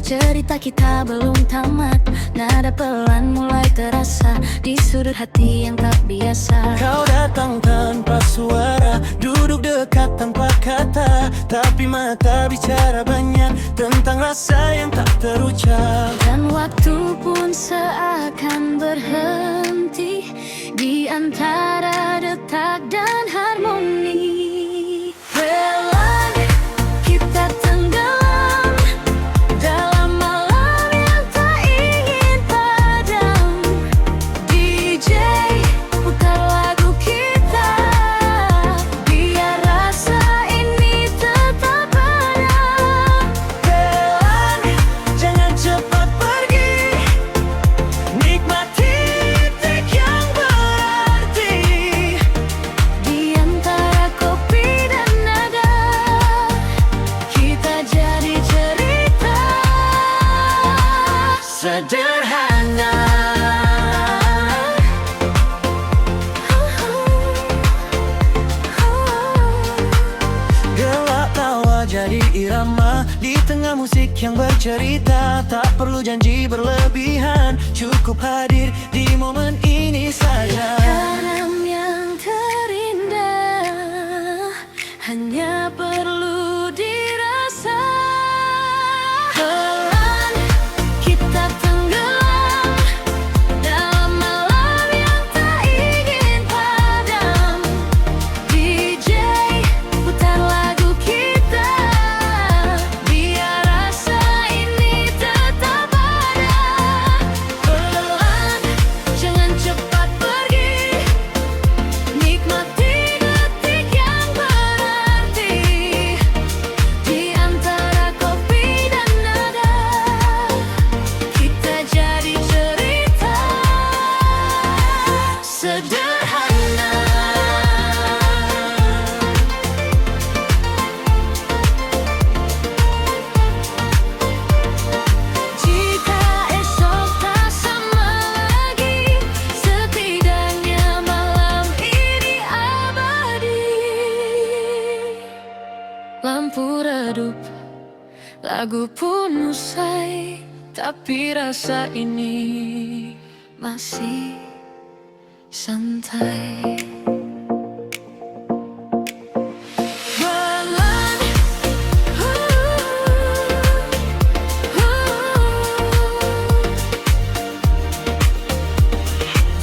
Cerita kita belum tamat, nada pelan mulai terasa di sudut hati yang tak biasa. Kau datang tanpa suara, duduk dekat tanpa kata, tapi mata bicara banyak tentang rasa yang tak terucap. Dan waktu pun seakan berhenti di antara detak dan harmoni. Relah kita tenggelam dalam malam yang tak ingin padam. DJ putar lagu kita, biar rasa ini tetap ada. Relah, jangan cepat pergi, nikmati detik yang berarti. Di antara kopi dan nada, kita jadi cerita Sederhana. Gelak tawa jadi irama di tengah musik yang bercerita. Tak perlu janji berlebihan, cukup hadir di momen ini saja. garam yang terindah hanya perlu dirasa. Pelan kita tenggelam dalam malam yang tak ingin padam. DJ putar lagu kita, biar rasa ini tetap ada. Pelan, jangan cepat pergi, nikmati detik yang berarti. Di antara kopi dan nada, kita jadi cerita sederhana. Jika esok tak sama lagi, setidaknya malam ini abadi. Lampu redup, lagu pun usai, tapi rasa ini masih santai. Pelan,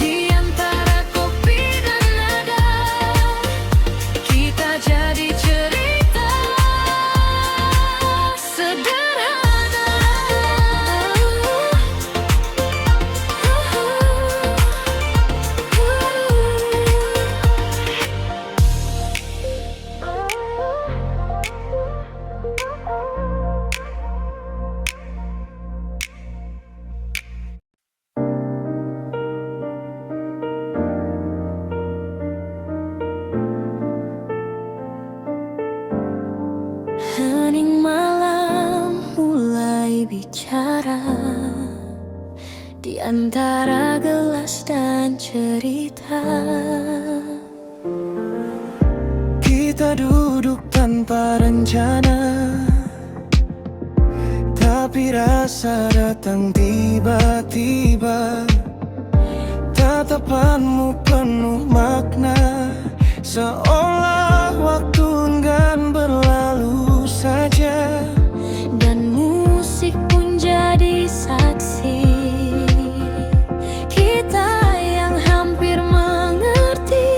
di antara kopi dan nada, kita jadi cerita sederhana. Hening malam mulai bicara di antara gelas dan cerita. Kita duduk tanpa rencana, tapi rasa datang tiba-tiba. Tatapanmu penuh makna, seolah waktu enggan berlalu saja. Dan musik pun jadi saksi kita yang hampir mengerti.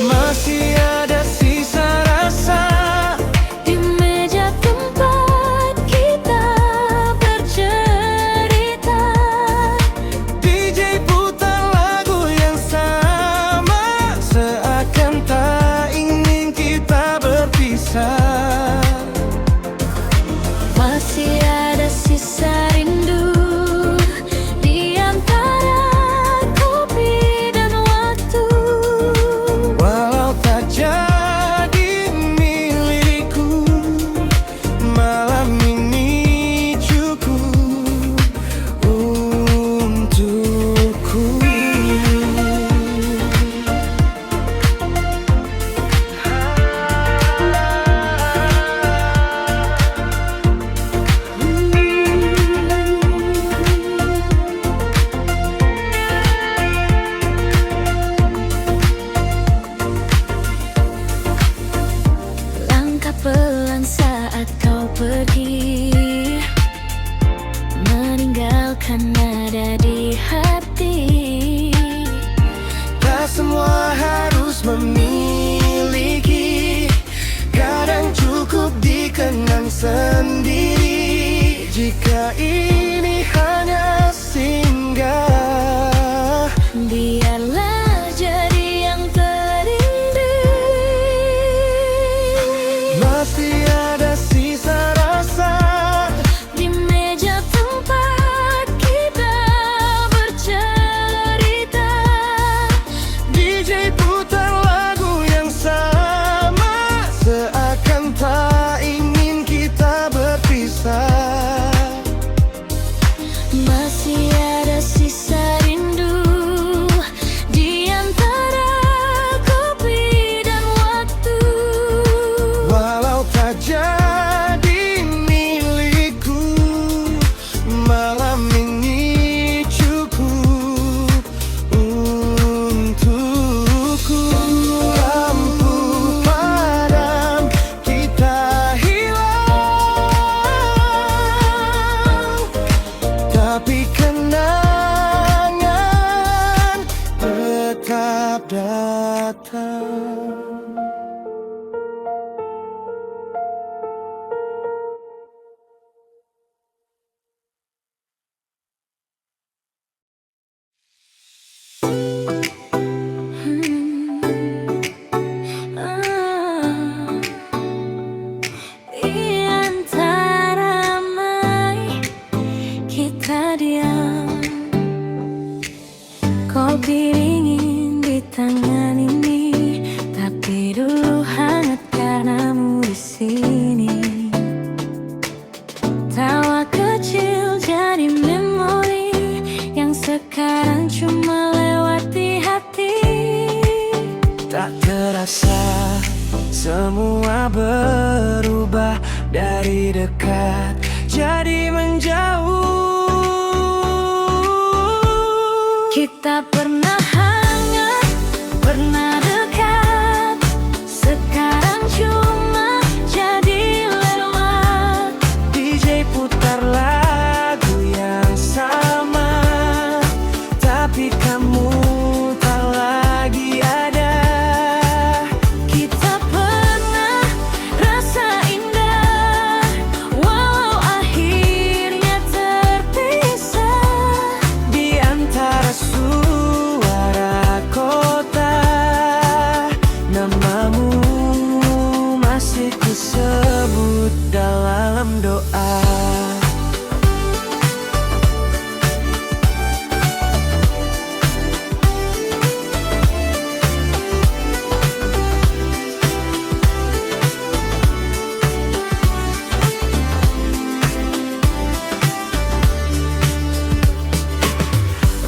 Masih ada sisa rasa Di meja tempat kita bercerita, DJ putar lagu yang sama, seakan jadi hati. Tak semua harus memiliki, kadang cukup dikenang sendiri. Jika ini hanya singgah, biarlah jadi yang terindah. masih ada sisa rasa Di meja tempat kita bercerita, DJ putar lagu yang sama, seakan tak ingin kita berpisah. masih ada sisa rindu di antara kopi dan waktu. Walau tak jadi milikku, malam ini cukup untukku. Lampu padam, kita hilang, tapi kenangan tetap datang. Di antara mai kita diam, kopi dingin di tangan ini, tapi dulu hangat karenamu di sini. Tawa kecil jadi memori yang sekarang cuma lewat di hati. Tak terasa semua berubah, dari dekat jadi menjauh. Kita pernah hangat, pernah dekat, sekarang cuma jadi lewat. DJ putar lagu yang sama, tapi kamu tak lagi ada. Kita pernah rasa indah, walau akhirnya terpisah. Di antara suara kota, namamu masih kusebut dalam doa.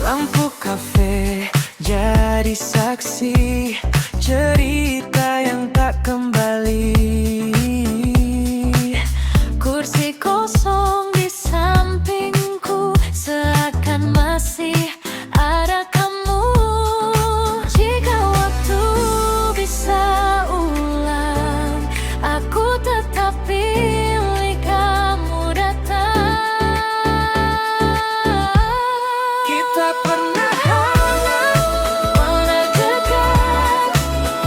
Lampu kafe jadi saksi cerita yang tak kembali. Kursi kosong di sampingku, seakan masih ada kamu. Jika waktu bisa ulang, aku tetap pilih kamu datang. Kita pernah Pernah dekat,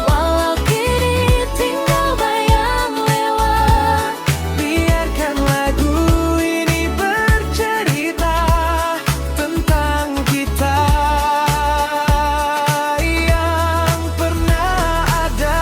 walau kini tinggal bayang lewat. biarkan lagu ini bercerita tentang kita yang pernah ada.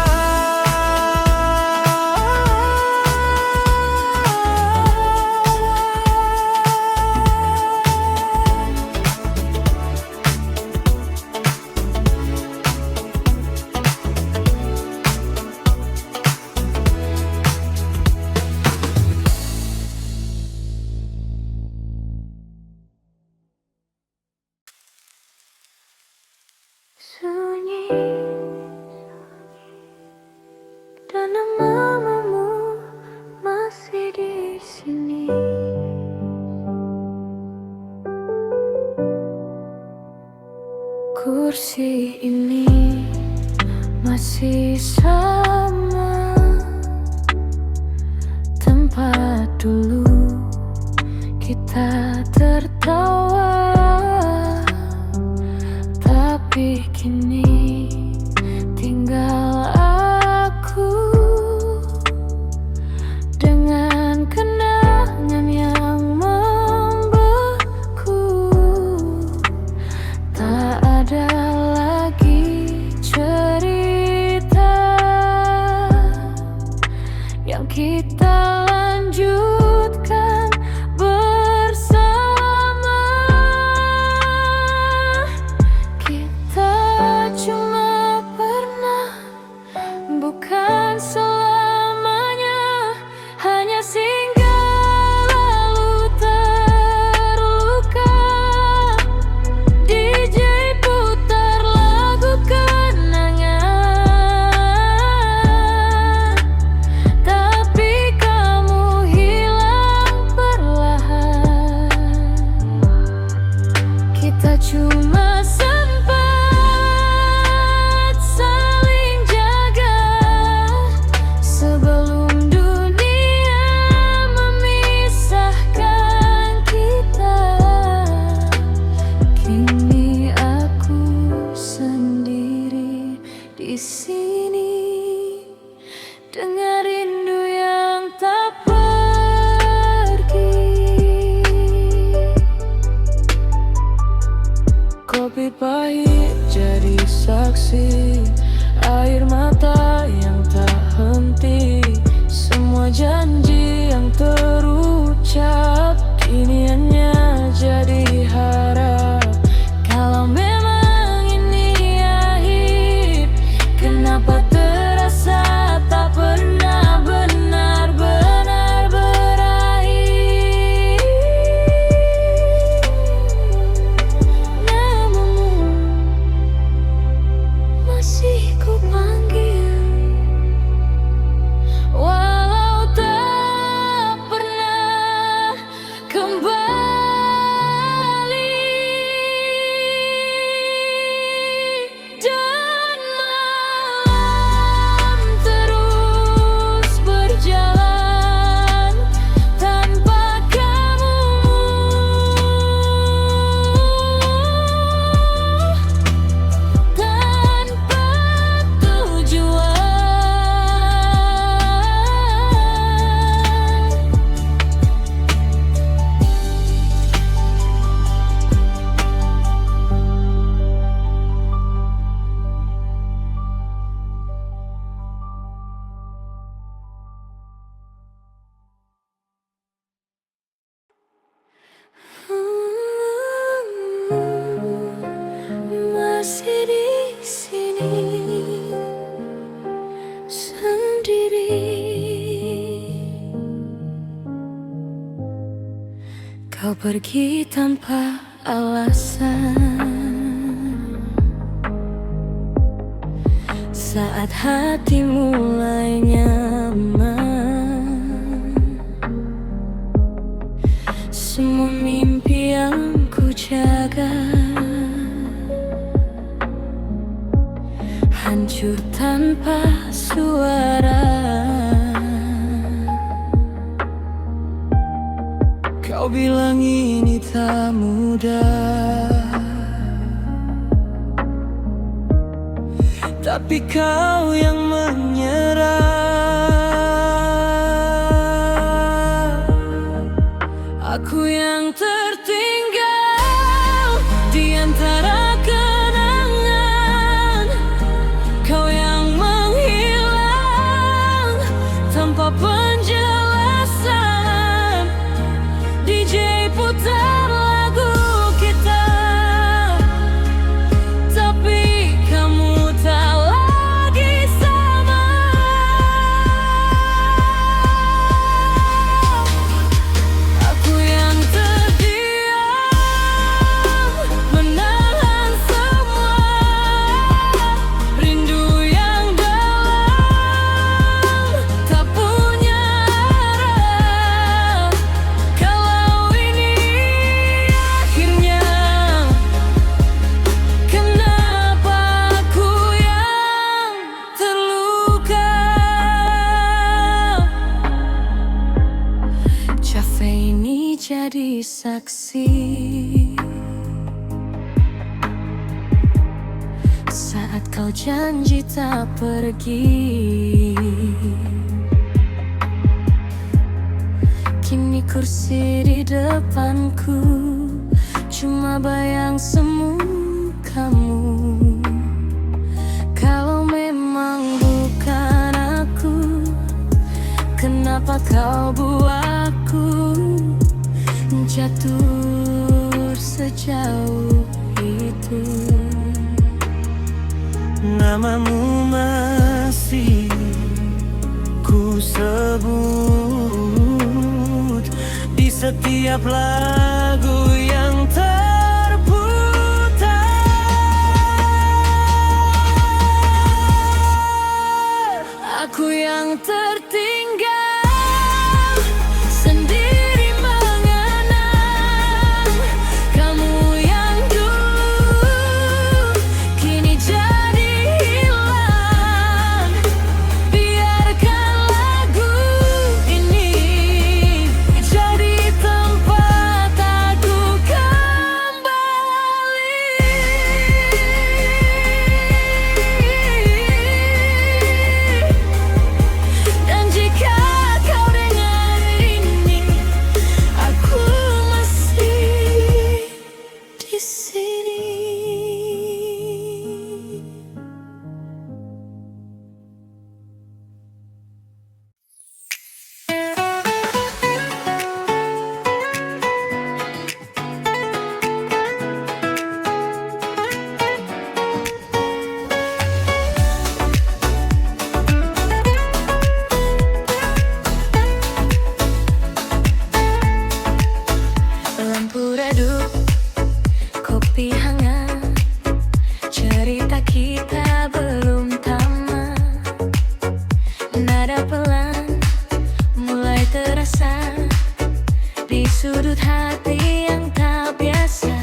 Sunyi dan namamu masih di sini. Kursi ini masih sama, tempat dulu kita tertawa. Kita cuma sempat saling jaga sebelum dunia memisahkan kita. Kini aku sendiri di sini dengan rindu yang tak pergi. Kopi pahit jadi saksi, air mata yang tak henti, semua janji yang terucap kini hanya jadi harap. Kalau memang ini akhir, kenapa terasa tak pernah benar-benar berakhir? Namamu masih ku panggil, walau tak pernah kembali. Dan malam terus berjalan tanpa kamu, tanpa tujuan. Masih di sini sendiri. Kau pergi tanpa alasan saat hati mulai nyaman. Semua mimpi yang ku jaga hancur tanpa suara. Kau bilang ini tak mudah, tapi kau yang menyerah. Aku yang tertinggal di antara kenangan, kau yang menghilang tanpa penjelasan. DJ putar lagu kita, tapi kamu tak lagi sama. Aku yang terdiam menahan semua rindu yang dalam, tak punya arah. Kalau ini akhirnya, kenapa aku yang terluka? Cafe ini jadi saksi saat kau janji tak pergi. Kini kursi di depanku cuma bayang semu kamu. Kalau memang bukan aku, kenapa kau buatku jatuh sejauh itu? Namamu masih ku sebut di setiap lagu yang terputar. Aku yang tertinggal sendiri mengenang kamu yang dulu tapi hangat. Cerita kita belum tamat. Nada pelan mulai terasa di sudut hati yang tak biasa.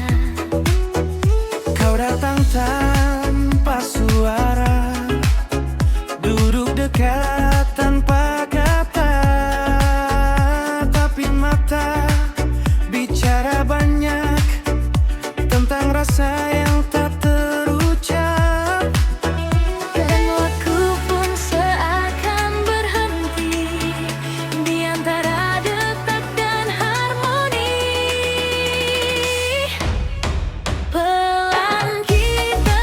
Kau datang tanpa suara, duduk dekat tanpa kata, tapi mata bicara banyak tentang rasa yang tak terucap. Dan waktu pun seakan berhenti di antara detak dan harmoni. Pelan kita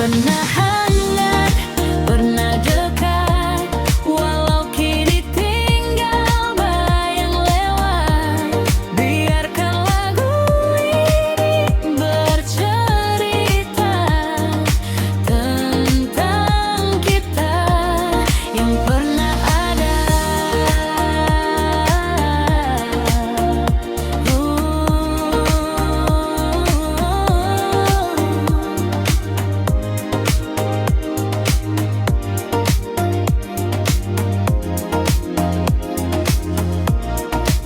pernah hangat, pernah dekat, walau kini tinggal bayang lewat. Biarkan lagu ini bercerita tentang kita yang pernah ada.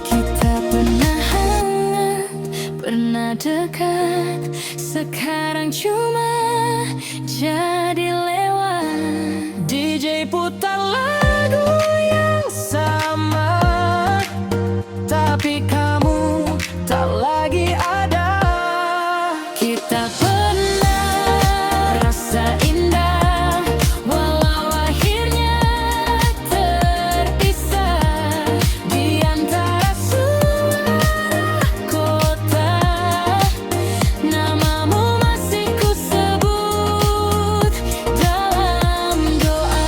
Kita pernah hangat, pernah dekat, sekarang cuma jadi lewat. DJ putar lagu yang sama, tapi kamu tak lagi ada. Kita pernah rasa indah, walau akhirnya terpisah di antara suara kota. Namamu masih ku sebut dalam doa.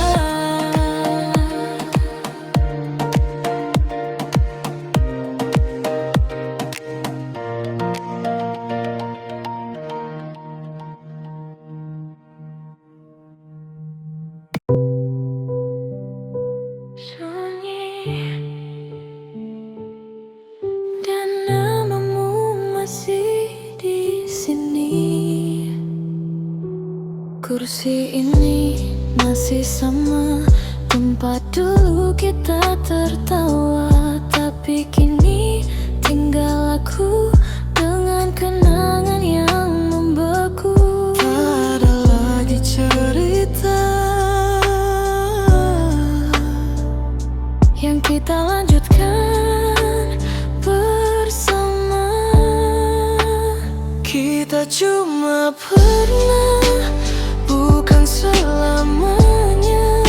Sunyi dan namamu masih di sini. Kursi ini masih sama, tempat dulu kita tertawa. Tapi kini tinggal aku dengan kenangan yang membeku. Tak ada lagi cerita yang kita lanjutkan bersama. Kita cuma pernah, bukan selamanya.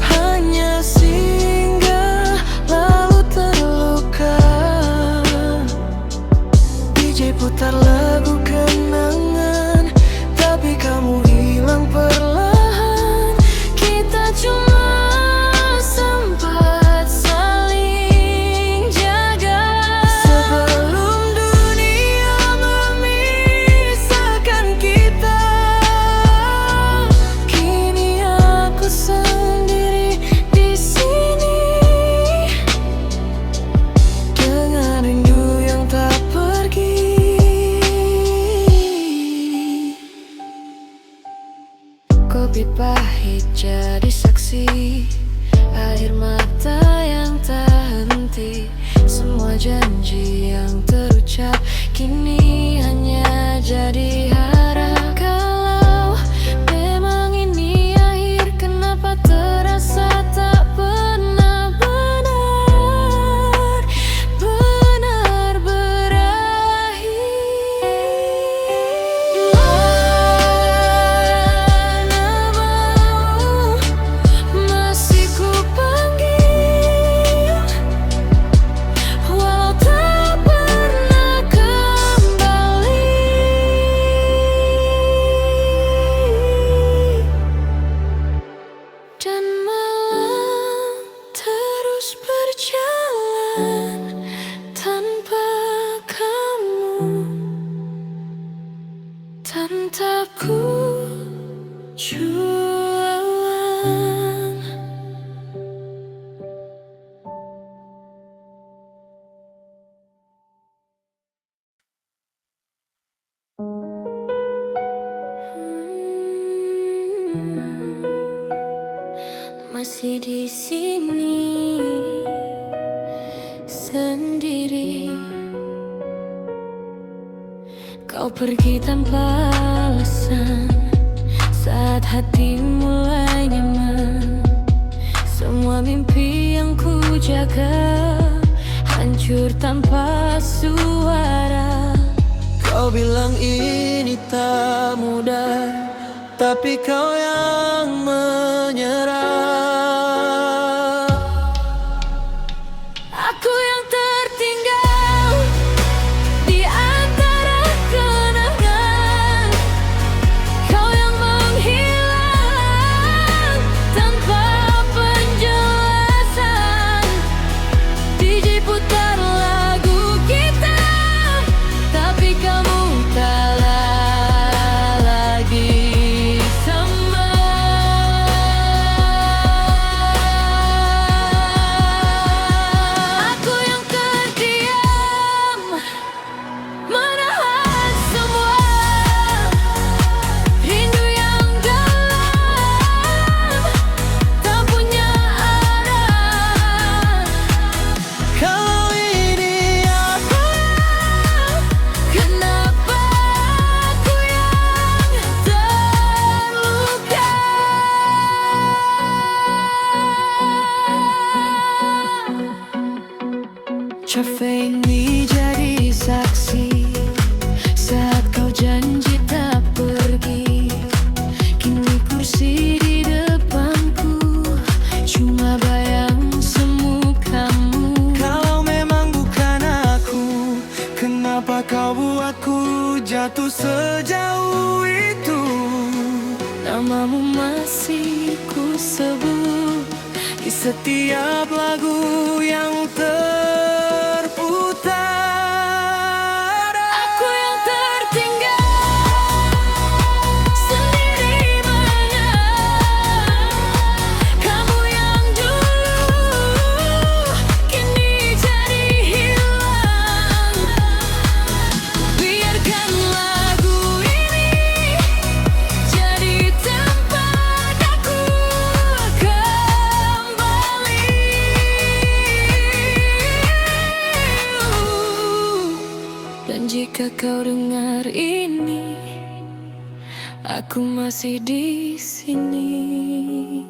Hanya singgah lalu terluka. DJ putar lagu kenangan, tapi kamu hilang perlahan. Kita cuma sempat saling jaga sebelum dunia memisahkan kita. Kini aku sendiri di sini dengan rindu yang tak pergi. Kopi pahit jadi saksi, air mata yang tak henti. Semua janji yang terucap kini hanya jadi harap. Kalau memang ini akhir, kenapa terasa tak pernah benar-benar berakhir? Namamu masih ku panggil, walau tak pernah kembali. Dan malam terus berjalan tanpa kamu, tatapku jualan. Masih di sini sendiri. Kau pergi tanpa alasan saat hati mulai nyaman. Semua mimpi yang ku jaga hancur tanpa suara. Kau bilang ini tak mudah, tapi kau yang menyerah. Aku yang tertinggal di antara kenangan. Kau Mengapa kau buatku jatuh sejauh itu? Namamu masih ku sebut Di setiap lagu yang terputar. Aku yang tertinggal sendiri menang. Kamu yang dulu kini jadi hilang. Biarkan lagu ini jadi tempat aku kembali. Dan jika kau dengar ini, aku masih di sini.